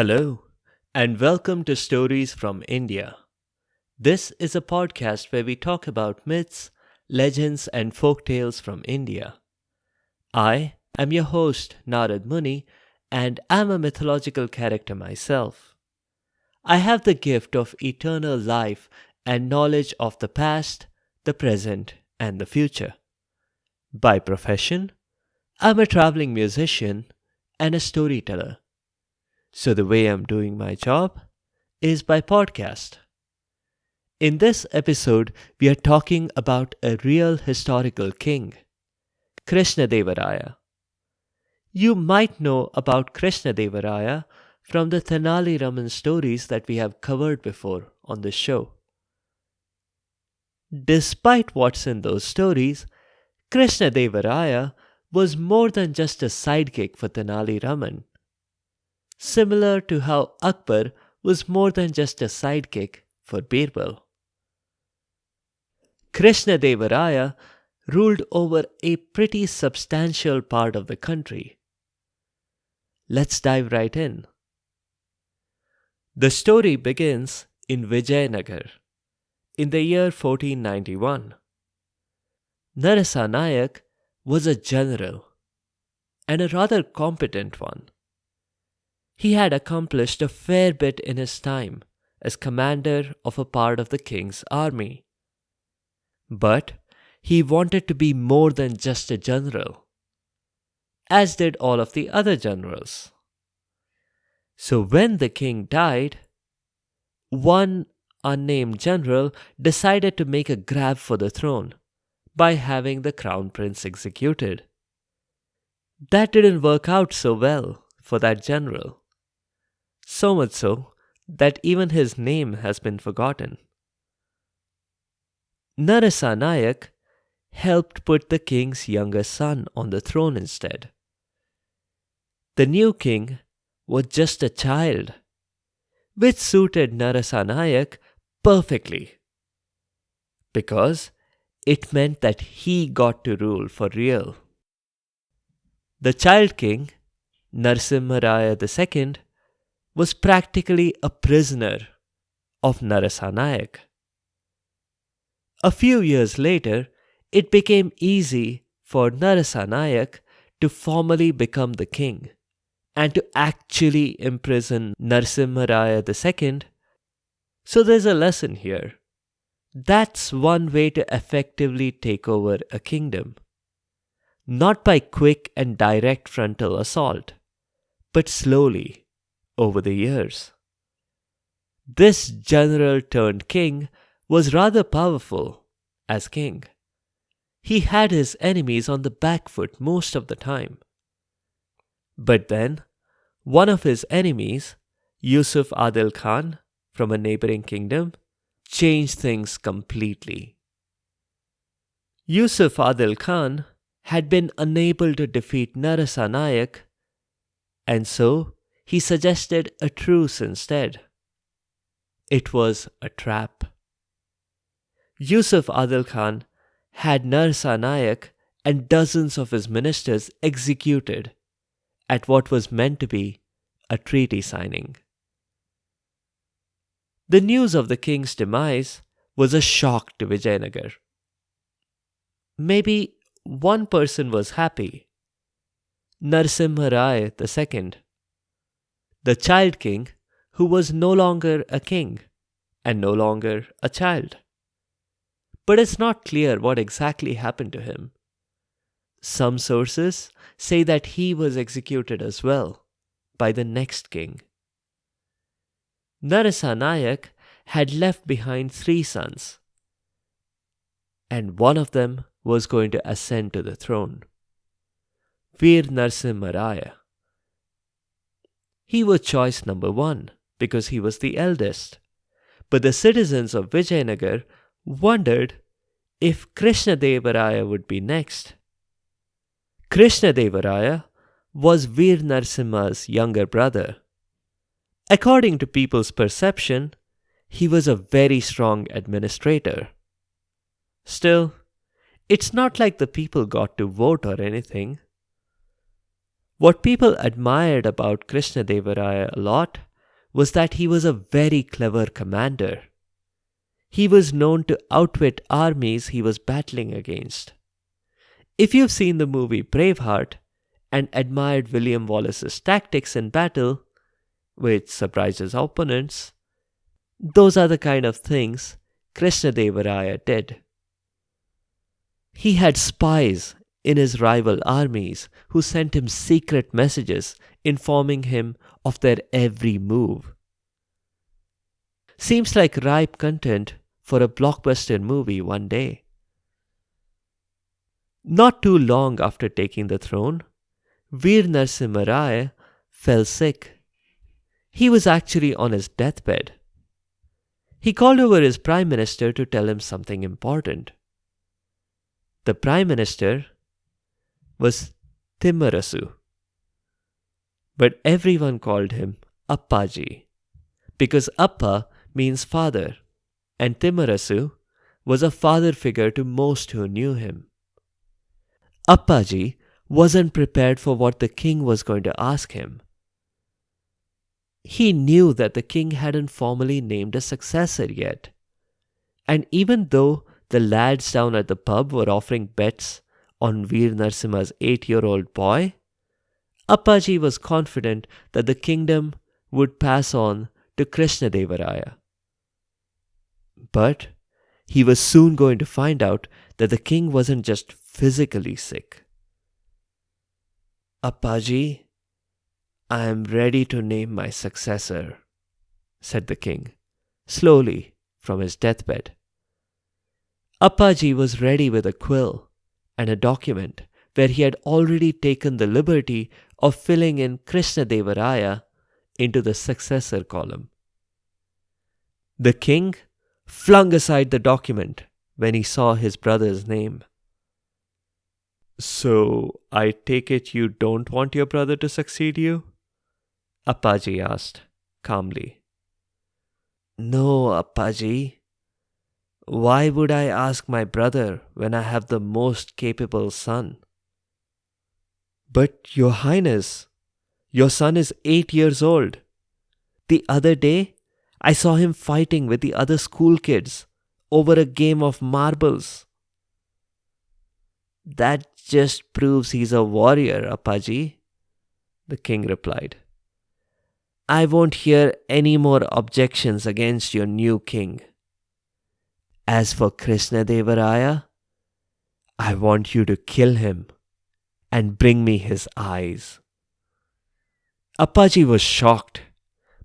Hello, and welcome to Stories from India. This is a podcast where we talk about myths, legends, and folk tales from India. I am your host, Narad Muni, and I'm a mythological character myself. I have the gift of eternal life and knowledge of the past, the present, and the future. By profession, I'm a traveling musician and a storyteller. So the way I'm doing my job is by podcast. In this episode, we are talking about a real historical king, Krishnadevaraya. You might know about Krishnadevaraya from the Tenali Raman stories that we have covered before on this show. Despite what's in those stories, Krishnadevaraya was more than just a sidekick for Tenali Raman. Similar to how Akbar was more than just a sidekick for Birbal. Krishnadevaraya ruled over a pretty substantial part of the country. Let's dive right in. The story begins in Vijayanagar in the year 1491. Narasa Nayak was a general and a rather competent one. He had accomplished a fair bit in his time as commander of a part of the king's army. But he wanted to be more than just a general, as did all of the other generals. So when the king died, one unnamed general decided to make a grab for the throne by having the crown prince executed. That didn't work out so well for that general. So much so that even his name has been forgotten. Narasa Nayak helped put the king's younger son on the throne instead. The new king was just a child, which suited Narasa Nayak perfectly, because it meant that he got to rule for real. The child king, Narasimharaya II, was practically a prisoner of Narasa Nayak. A few years later, it became easy for Narasa Nayak to formally become the king and to actually imprison Narasimharaya II. So there's a lesson here. That's one way to effectively take over a kingdom. Not by quick and direct frontal assault, but slowly over the years. This general turned king was rather powerful as king. He had his enemies on the back foot most of the time. But then, one of his enemies, Yusuf Adil Khan from a neighboring kingdom, changed things completely. Yusuf Adil Khan had been unable to defeat Narasa Nayak, and so he suggested a truce instead. It was a trap. Yusuf Adil Khan had Narasa Nayak and dozens of his ministers executed at what was meant to be a treaty signing. The news of the king's demise was a shock to Vijayanagar. Maybe one person was happy, Narasimharaya II, the child king who was no longer a king and no longer a child. But it's not clear what exactly happened to him. Some sources say that he was executed as well by the next king. Narasa Nayak had left behind 3 sons, and one of them was going to ascend to the throne, Veer Narasimharaya. He was choice number 1 because he was the eldest, but the citizens of Vijayanagar wondered if Krishnadevaraya would be next. Krishnadevaraya was Veer Narasimha's younger brother. According to people's perception, he was a very strong administrator. Still, it's not like the people got to vote or anything. What people admired about Krishnadevaraya a lot was that he was a very clever commander. He was known to outwit armies he was battling against. If you've seen the movie Braveheart and admired William Wallace's tactics in battle, which surprises opponents, those are the kind of things Krishnadevaraya did. He had spies in his rival armies who sent him secret messages informing him of their every move. Seems like ripe content for a blockbuster movie one day. Not too long after taking the throne, Veer Narasimha Rai fell sick. He was actually on his deathbed. He called over his Prime Minister to tell him something important. The Prime Minister was Timmarasu, but everyone called him Appaji, because Appa means father, and Timmarasu was a father figure to most who knew him. Appaji wasn't prepared for what the king was going to ask him. He knew that the king hadn't formally named a successor yet, and even though the lads down at the pub were offering bets on Veer Narasimha's 8-year-old boy, Appaji was confident that the kingdom would pass on to Krishnadevaraya. But he was soon going to find out that the king wasn't just physically sick. Appaji, I am ready to name my successor, said the king, slowly from his deathbed. Appaji was ready with a quill and a document where he had already taken the liberty of filling in Krishnadevaraya into the successor column. The king flung aside the document when he saw his brother's name. So, I take it you don't want your brother to succeed you? Appaji asked, calmly. No, Appaji. Why would I ask my brother when I have the most capable son? But, Your Highness, your son is 8 years old. The other day, I saw him fighting with the other school kids over a game of marbles. That just proves he's a warrior, Appaji, the king replied. I won't hear any more objections against your new king. As for Krishnadevaraya, I want you to kill him and bring me his eyes. Appaji was shocked,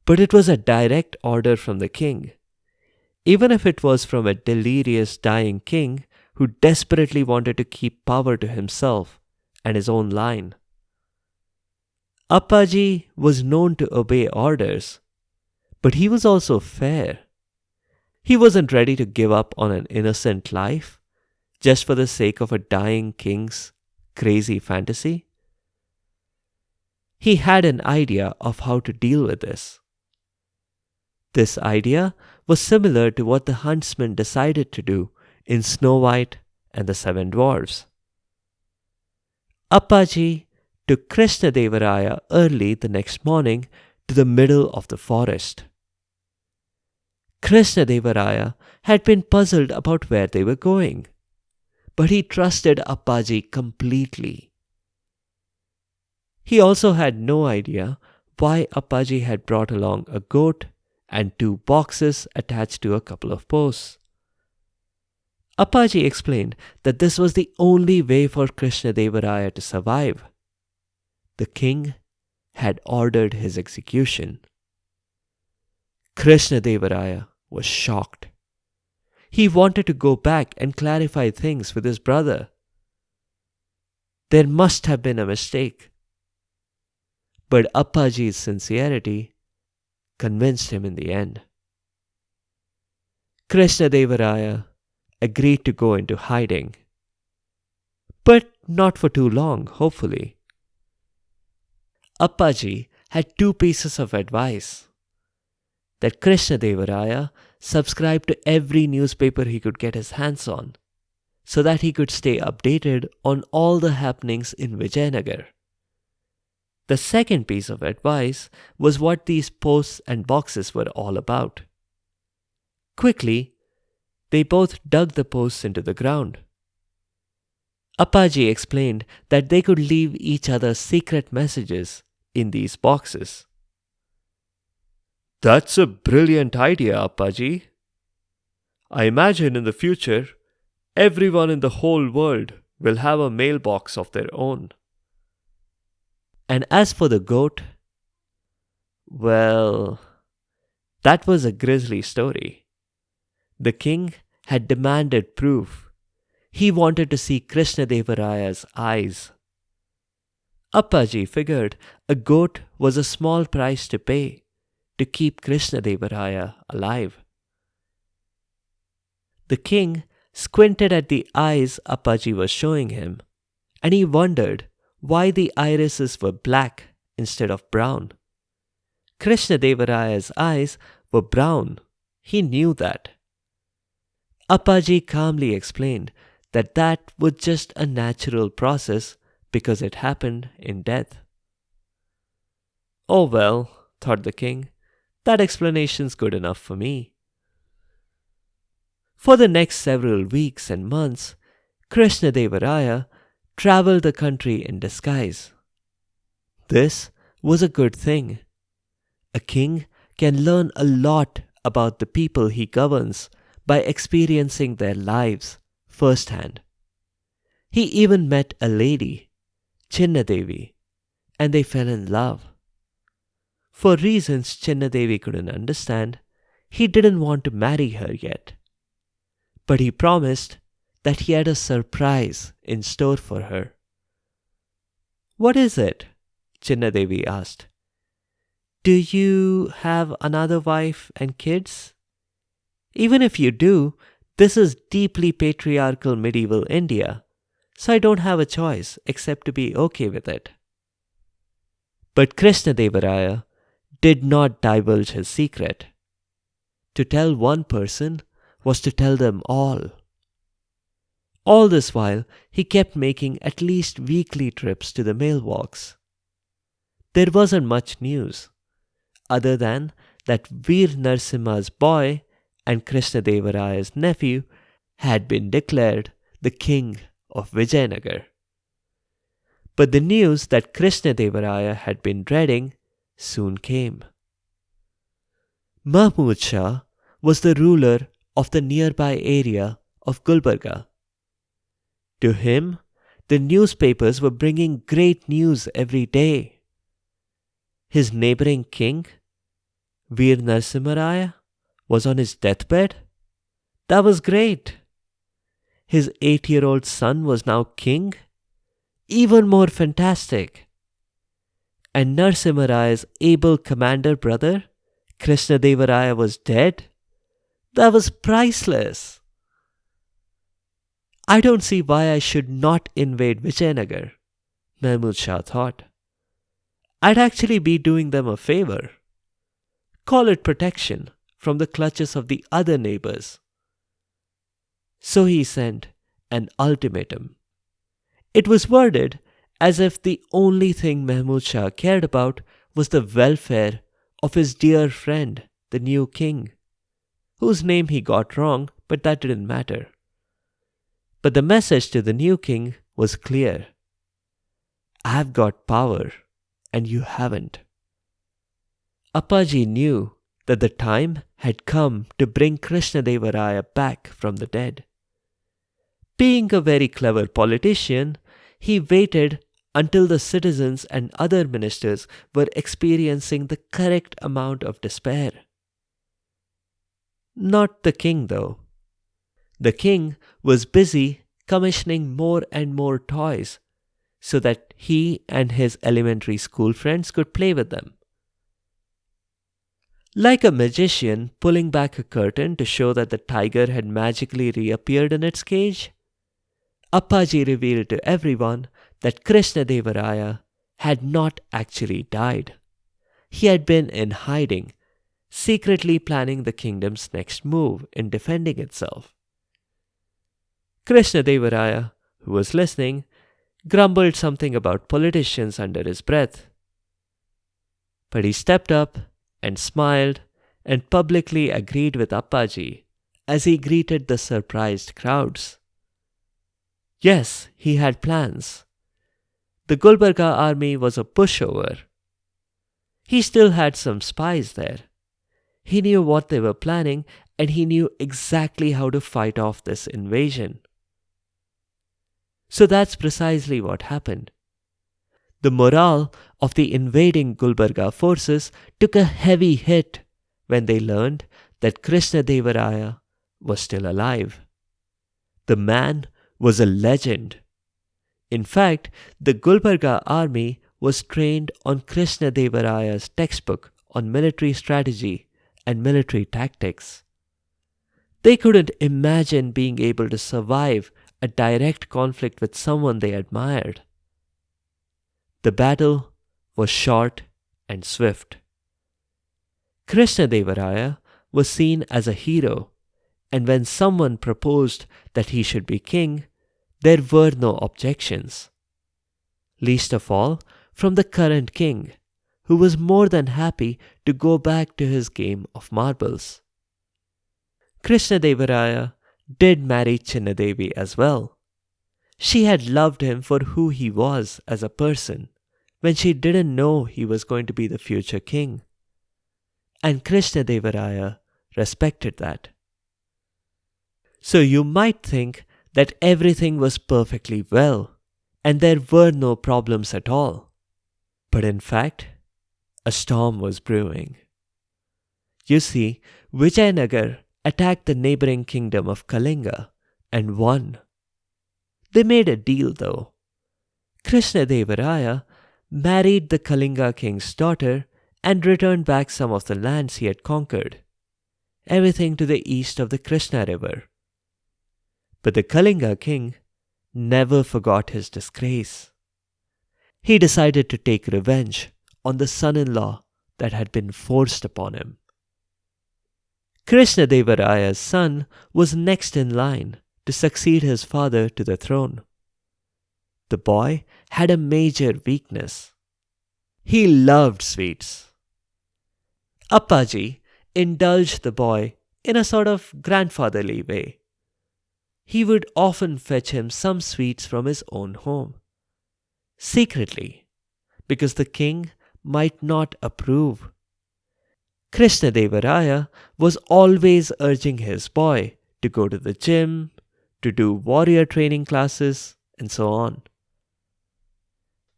but it was a direct order from the king, even if it was from a delirious dying king who desperately wanted to keep power to himself and his own line. Appaji was known to obey orders, but he was also fair. He wasn't ready to give up on an innocent life just for the sake of a dying king's crazy fantasy. He had an idea of how to deal with this. This idea was similar to what the huntsman decided to do in Snow White and the Seven Dwarfs. Appaji took Krishnadevaraya early the next morning to the middle of the forest. Krishnadevaraya had been puzzled about where they were going, but he trusted Appaji completely. He also had no idea why Appaji had brought along a goat and 2 boxes attached to a couple of posts. Appaji explained that this was the only way for Krishnadevaraya to survive. The king had ordered his execution. Krishnadevaraya was shocked. He wanted to go back and clarify things with his brother. There must have been a mistake. But Appaji's sincerity convinced him in the end. Krishnadevaraya agreed to go into hiding. But not for too long, hopefully. Appaji had 2 pieces of advice. That Krishnadevaraya subscribe to every newspaper he could get his hands on, so that he could stay updated on all the happenings in Vijayanagar. The second piece of advice was what these posts and boxes were all about. Quickly, they both dug the posts into the ground. Appaji explained that they could leave each other secret messages in these boxes. That's a brilliant idea, Appaji. I imagine in the future, everyone in the whole world will have a mailbox of their own. And as for the goat, well, that was a grisly story. The king had demanded proof. He wanted to see Krishnadevaraya's eyes. Appaji figured a goat was a small price to pay to keep Krishnadevaraya alive. The king squinted at the eyes Appaji was showing him, and he wondered why the irises were black instead of brown. Krishnadevaraya's eyes were brown. He knew that. Appaji calmly explained that that was just a natural process because it happened in death. Oh well, thought the king, that explanation's good enough for me. For the next several weeks and months, Krishnadevaraya traveled the country in disguise. This was a good thing. A king can learn a lot about the people he governs by experiencing their lives firsthand. He even met a lady, Chinnadevi, and they fell in love. For reasons Chinnadevi couldn't understand, he didn't want to marry her yet. But he promised that he had a surprise in store for her. What is it? Chinnadevi asked. Do you have another wife and kids? Even if you do, this is deeply patriarchal medieval India, so I don't have a choice except to be okay with it. But Krishnadevaraya did not divulge his secret. To tell one person was to tell them all. All this while, he kept making at least weekly trips to the mailbox. There wasn't much news, other than that Veer Narsimha's boy and Krishnadevaraya's nephew had been declared the king of Vijayanagar. But the news that Krishnadevaraya had been dreading soon came. Mahmud Shah was the ruler of the nearby area of Gulbarga. To him, the newspapers were bringing great news every day. His neighboring king, Veer Narsimharaya, was on his deathbed? That was great. His 8-year-old son was now king? Even more fantastic. And Narsimharaya's able commander brother, Krishnadevaraya, was dead? That was priceless. I don't see why I should not invade Vijayanagar, Mahmud Shah thought. I'd actually be doing them a favor. Call it protection from the clutches of the other neighbors. So he sent an ultimatum. It was worded as if the only thing Mahmud Shah cared about was the welfare of his dear friend, the new king, whose name he got wrong, but that didn't matter. But the message to the new king was clear. I've got power, and you haven't. Appaji knew that the time had come to bring Krishnadevaraya back from the dead. Being a very clever politician, he waited until the citizens and other ministers were experiencing the correct amount of despair. Not the king, though. The king was busy commissioning more and more toys so that he and his elementary school friends could play with them. Like a magician pulling back a curtain to show that the tiger had magically reappeared in its cage, Appaji revealed to everyone that Krishnadevaraya had not actually died. He had been in hiding, secretly planning the kingdom's next move in defending itself. Krishnadevaraya, who was listening, grumbled something about politicians under his breath. But he stepped up and smiled and publicly agreed with Appaji as he greeted the surprised crowds. Yes, he had plans. The Gulbarga army was a pushover. He still had some spies there. He knew what they were planning and he knew exactly how to fight off this invasion. So that's precisely what happened. The morale of the invading Gulbarga forces took a heavy hit when they learned that Krishnadevaraya was still alive. The man was a legend. In fact, the Gulbarga army was trained on Krishnadevaraya's textbook on military strategy and military tactics. They couldn't imagine being able to survive a direct conflict with someone they admired. The battle was short and swift. Krishnadevaraya was seen as a hero, and when someone proposed that he should be king, there were no objections. Least of all from the current king, who was more than happy to go back to his game of marbles. Krishnadevaraya did marry Chinnadevi as well. She had loved him for who he was as a person when she didn't know he was going to be the future king. And Krishnadevaraya respected that. So you might think that everything was perfectly well and there were no problems at all. But in fact, a storm was brewing. You see, Vijayanagar attacked the neighboring kingdom of Kalinga and won. They made a deal though. Krishnadevaraya married the Kalinga king's daughter and returned back some of the lands he had conquered, everything to the east of the Krishna river. But the Kalinga king never forgot his disgrace. He decided to take revenge on the son-in-law that had been forced upon him. Krishnadevaraya's son was next in line to succeed his father to the throne. The boy had a major weakness. He loved sweets. Appaji indulged the boy in a sort of grandfatherly way. He would often fetch him some sweets from his own home, secretly, because the king might not approve. Krishnadevaraya was always urging his boy to go to the gym, to do warrior training classes, and so on.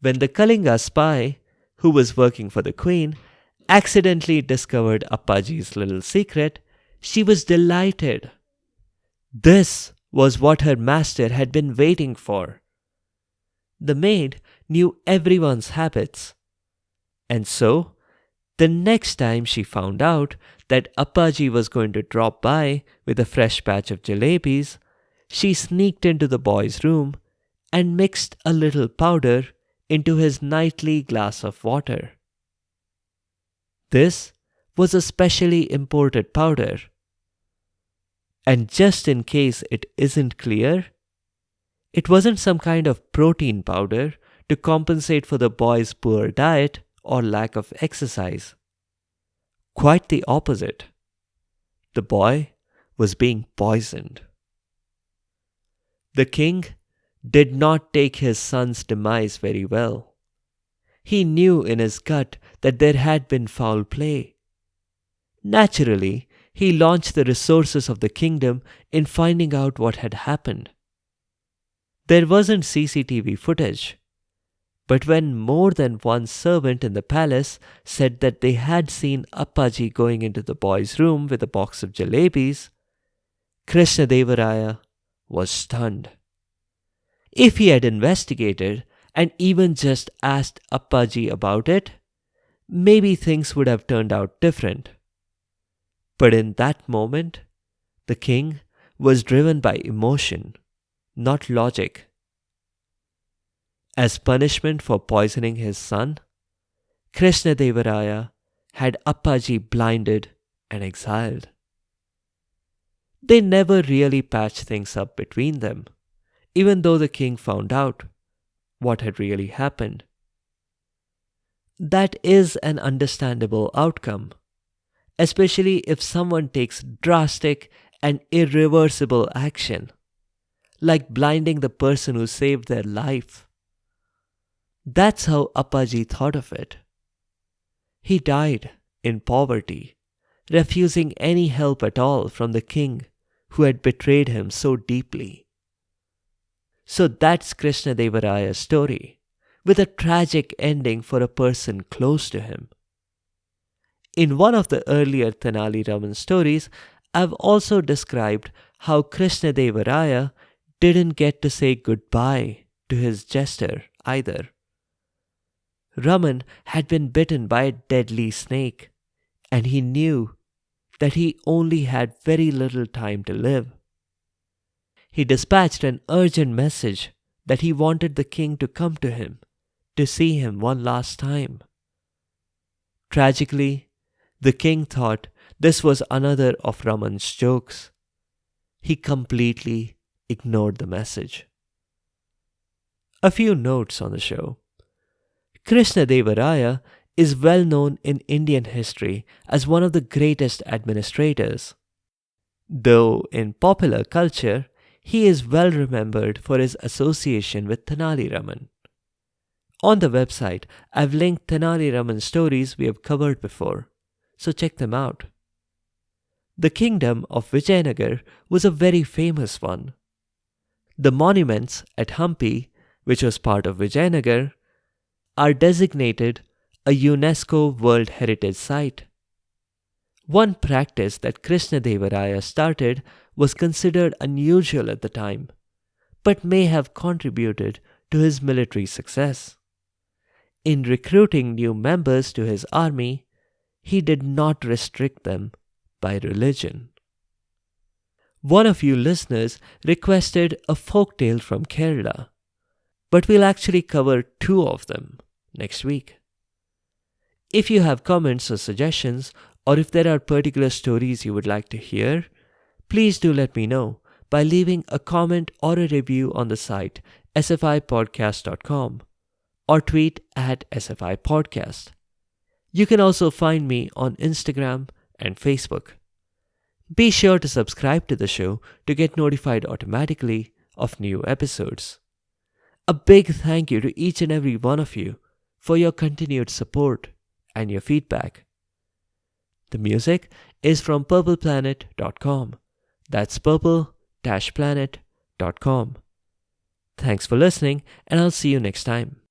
When the Kalinga spy, who was working for the queen, accidentally discovered Appaji's little secret, she was delighted. This was what her master had been waiting for. The maid knew everyone's habits, and so the next time she found out that Appaji was going to drop by with a fresh batch of jalebis, she sneaked into the boy's room and mixed a little powder into his nightly glass of water. This was a specially imported powder. And just in case it isn't clear, it wasn't some kind of protein powder to compensate for the boy's poor diet or lack of exercise. Quite the opposite. The boy was being poisoned. The king did not take his son's demise very well. He knew in his gut that there had been foul play. Naturally, he launched the resources of the kingdom in finding out what had happened. There wasn't CCTV footage, but when more than one servant in the palace said that they had seen Appaji going into the boy's room with a box of jalebis, Krishnadevaraya was stunned. If he had investigated and even just asked Appaji about it, maybe things would have turned out different. But in that moment, the king was driven by emotion, not logic. As punishment for poisoning his son, Krishnadevaraya had Appaji blinded and exiled. They never really patched things up between them, even though the king found out what had really happened. That is an understandable outcome, especially if someone takes drastic and irreversible action, like blinding the person who saved their life. That's how Appaji thought of it. He died in poverty, refusing any help at all from the king who had betrayed him so deeply. So that's Krishnadevaraya's story, with a tragic ending for a person close to him. In one of the earlier Tenali Raman stories, I've also described how Krishnadevaraya didn't get to say goodbye to his jester either. Raman had been bitten by a deadly snake, and he knew that he only had very little time to live. He dispatched an urgent message that he wanted the king to come to him to see him one last time. Tragically, the king thought this was another of Raman's jokes. He completely ignored the message. A few notes on the show. Krishnadevaraya is well known in Indian history as one of the greatest administrators. Though in popular culture, he is well remembered for his association with Tenali Raman. On the website, I've linked Tenali Raman stories we have covered before, so check them out. The kingdom of Vijayanagar was a very famous one. The monuments at Hampi, which was part of Vijayanagar, are designated a UNESCO World Heritage Site. One practice that Krishnadevaraya started was considered unusual at the time, but may have contributed to his military success. In recruiting new members to his army, he did not restrict them by religion. One of you listeners requested a folktale from Kerala, but we'll actually cover 2 of them next week. If you have comments or suggestions, or if there are particular stories you would like to hear, please do let me know by leaving a comment or a review on the site sfipodcast.com or tweet at sfipodcast. You can also find me on Instagram and Facebook. Be sure to subscribe to the show to get notified automatically of new episodes. A big thank you to each and every one of you for your continued support and your feedback. The music is from purpleplanet.com. That's purple-planet.com. Thanks for listening, and I'll see you next time.